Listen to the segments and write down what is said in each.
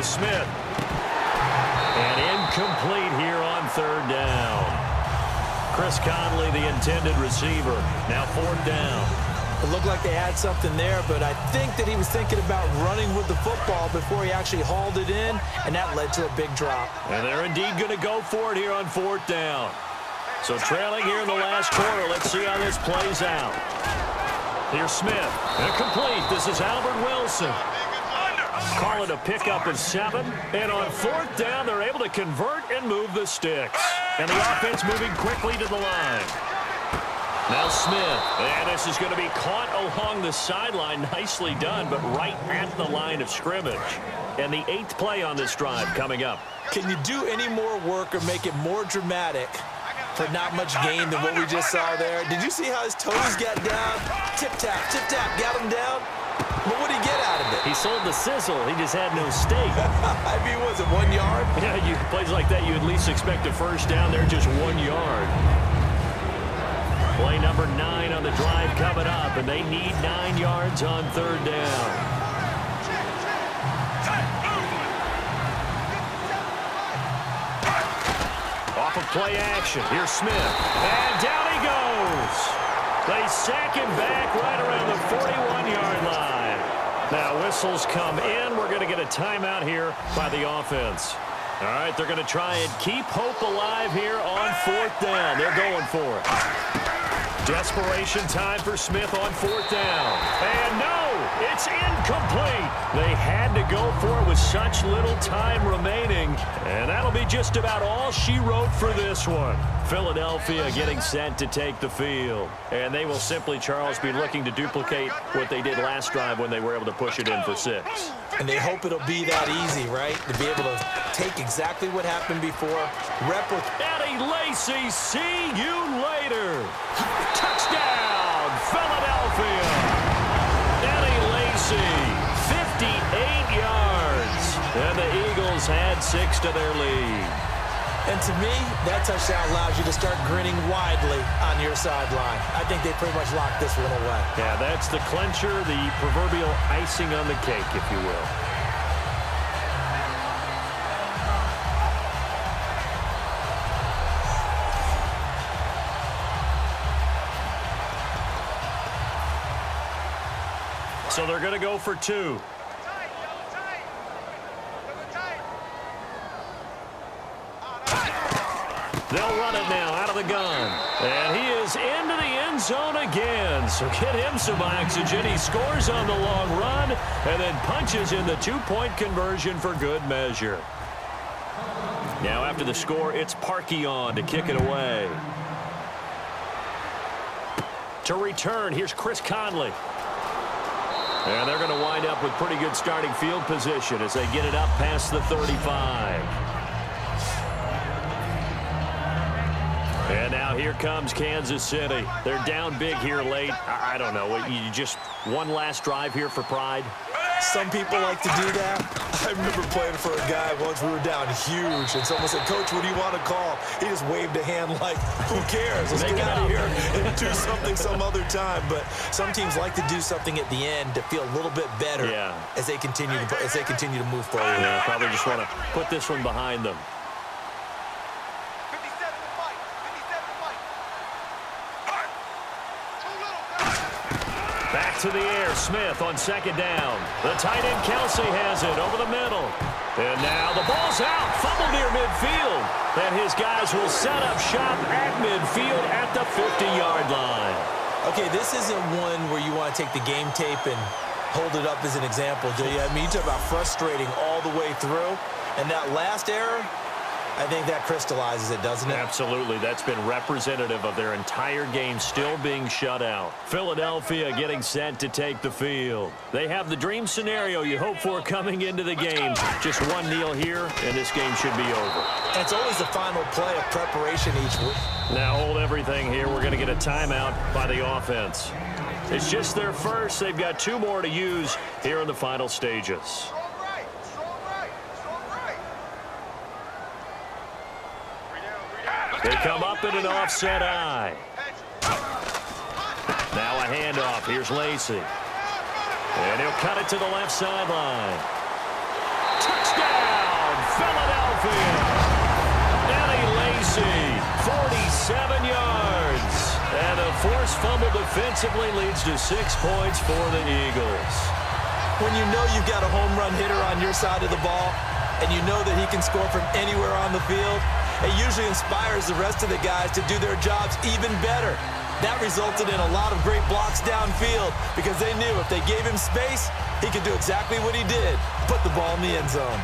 to Smith. And incomplete here on third down. Chris Conley, the intended receiver. Now fourth down. It looked like they had something there, but I think that he was thinking about running with the football before he actually hauled it in, and that led to a big drop. And they're indeed going to go for it here on fourth down. So trailing here in the last quarter. Let's see how this plays out. Here's Smith. Incomplete. This is Albert Wilson. Call it a pickup of 7. And on fourth down, they're able to convert and move the sticks. And the offense moving quickly to the line. Now Smith. And this is going to be caught along the sideline. Nicely done, but right at the line of scrimmage. And the 8th play on this drive coming up. Can you do any more work or make it more dramatic for not much gain than what we just saw there? Did you see how his toes got down? Tip-tap, got him down. But what did he get out of it? He sold the sizzle. He just had no steak. I mean, was it 1 yard? Yeah, plays like that, you at least expect a first down there, just 1 yard. Play number 9 on the drive coming up, and they need 9 yards on third down. Off of play action. Here's Smith. And down he goes. They sack him back right around the 41-yard line. Now whistles come in. We're going to get a timeout here by the offense. All right, they're going to try and keep hope alive here on fourth down. They're going for it. Desperation time for Smith on fourth down. And no, it's incomplete. They had to go for it with such little time remaining. And that'll be just about all she wrote for this one. Philadelphia getting set to take the field. And they will simply, Charles, be looking to duplicate what they did last drive when they were able to push it in for 6. And they hope it'll be that easy, right? To be able to take exactly what happened before, replicate. Eddie Lacy, see you later. Touchdown, Philadelphia. Eddie Lacy, 58 yards. And the Eagles had 6 to their lead. And to me, that touchdown allows you to start grinning widely on your sideline. I think they pretty much locked this one away. Yeah, that's the clincher, the proverbial icing on the cake, if you will. So they're going to go for 2. They'll run it now out of the gun. And he is into the end zone again. So get him some oxygen. He scores on the long run and then punches in the 2-point conversion for good measure. Now after the score, it's Parkey on to kick it away. To return, here's Chris Conley. And they're going to wind up with pretty good starting field position as they get it up past the 35. And now here comes Kansas City. They're down big here late. I don't know. You just one last drive here for pride? Some people like to do that. I remember playing for a guy once. We were down huge, and someone said, "Coach, what do you want to call?" He just waved a hand like, "Who cares? Let's get out of here and do something some other time." But some teams like to do something at the end to feel a little bit better as they continue to move forward. Yeah, probably just want to put this one behind them. Back to the air, Smith on second down. The tight end Kelsey has it over the middle. And now the ball's out, fumbled near midfield. And his guys will set up shop at midfield at the 50-yard line. Okay, this isn't one where you want to take the game tape and hold it up as an example, do you? I mean, you talk about frustrating all the way through. And that last error, I think that crystallizes it, doesn't it? Absolutely. That's been representative of their entire game still being shut out. Philadelphia getting set to take the field. They have the dream scenario you hope for coming into the game. Just one kneel here, and this game should be over. And it's always the final play of preparation each week. Now hold everything here. We're going to get a timeout by the offense. It's just their first. They've got 2 more to use here in the final stages. They come up in an offset eye. Now a handoff. Here's Lacy. And he'll cut it to the left sideline. Touchdown! Touchdown, Philadelphia. Eddie Lacy, 47 yards. And a forced fumble defensively leads to 6 points for the Eagles. When you know you've got a home run hitter on your side of the ball, and you know that he can score from anywhere on the field, it usually inspires the rest of the guys to do their jobs even better. That resulted in a lot of great blocks downfield because they knew if they gave him space, he could do exactly what he did, put the ball in the end zone.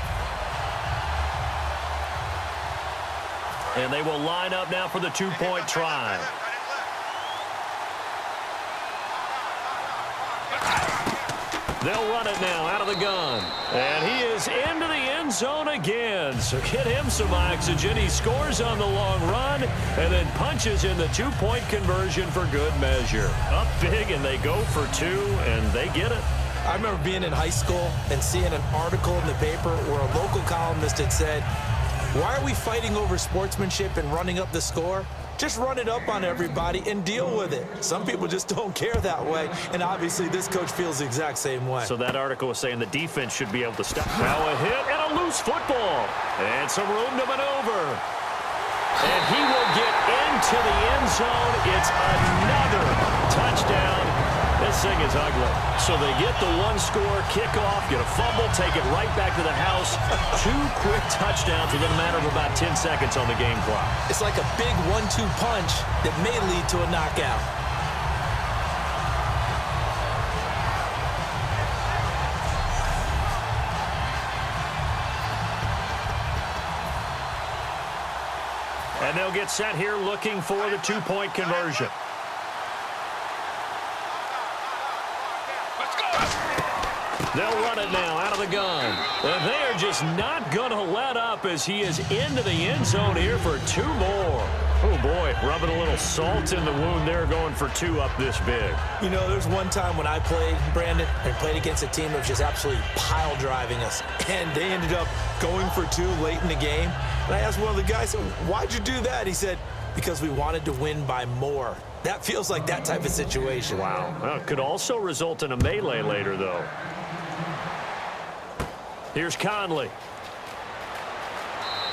And they will line up now for the two-point try. They'll run it now out of the gun. And he is into the end zone again. So get him some oxygen. He scores on the long run and then punches in the two-point conversion for good measure. Up big, and they go for two, and they get it. I remember being in high school and seeing an article in the paper where a local columnist had said, "Why are we fighting over sportsmanship and running up the score? Just run it up on everybody and deal with it." Some people just don't care that way, and obviously this coach feels the exact same way. So that article was saying the defense should be able to stop. Now a hit and a loose football. And some room to maneuver. And he will get into the end zone. It's another touchdown. This thing is ugly. So they get the one-score kickoff, get a fumble, take it right back to the house. 2 quick touchdowns within a matter of about 10 seconds on the game clock. It's like a big 1-2 punch that may lead to a knockout. And they'll get set here looking for the two-point conversion. They'll run it now out of the gun. And they are just not going to let up as he is into the end zone here for 2 more. Oh, boy, rubbing a little salt in the wound there, going for 2 up this big. You know, there's one time when I played, Brandon, and played against a team that was just absolutely pile driving us. And they ended up going for 2 late in the game. And I asked one of the guys, "Why'd you do that?" He said, "Because we wanted to win by more." That feels like that type of situation. Wow. Well, it could also result in a melee later, though. Here's Conley.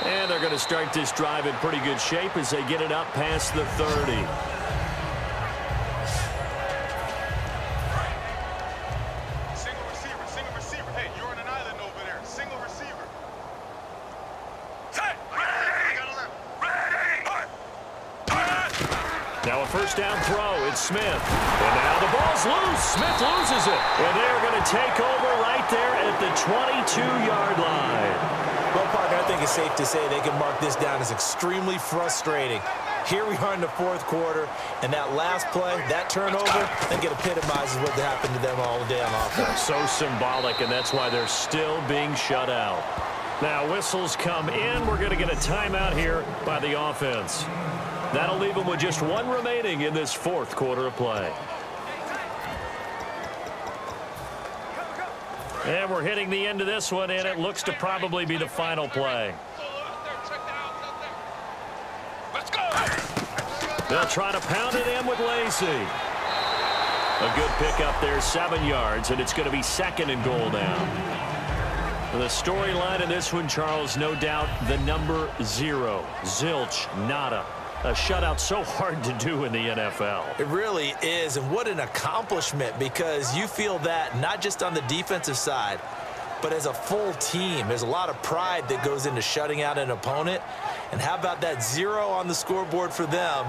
And they're going to start this drive in pretty good shape as they get it up past the 30. Single receiver. Hey, you're on an island over there. Single receiver. Now a first down throw. It's Smith. And now the ball's loose. Smith loses it. And they're going to take over right there at the 22-yard line. Well, Parker, I think it's safe to say they can mark this down as extremely frustrating. Here we are in the 4th quarter, and that last play, that turnover, I think it epitomizes what happened to them all day on offense. So symbolic, and that's why they're still being shut out. Now whistles come in. We're going to get a timeout here by the offense. That'll leave them with just 1 remaining in this 4th quarter of play. And we're hitting the end of this one, and it looks to probably be the final play. Let's go. They'll try to pound it in with Lacy. A good pickup there, 7 yards, and it's going to be 2nd and goal now. The storyline in this one, Charles, no doubt the number 0. Zilch, nada. A shutout so hard to do in the NFL. It really is, and what an accomplishment, because you feel that not just on the defensive side, but as a full team. There's a lot of pride that goes into shutting out an opponent. And how about that 0 on the scoreboard for them,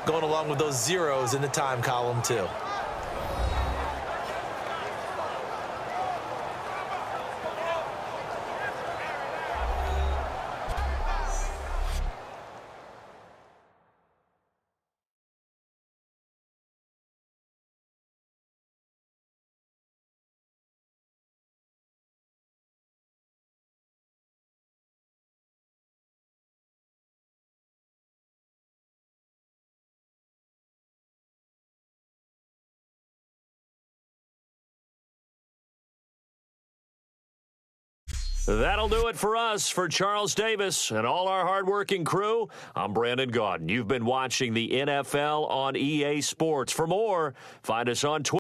going along with those zeros in the time column too. That'll do it for us. For Charles Davis and all our hardworking crew, I'm Brandon Gaudin. You've been watching the NFL on EA Sports. For more, find us on Twitter.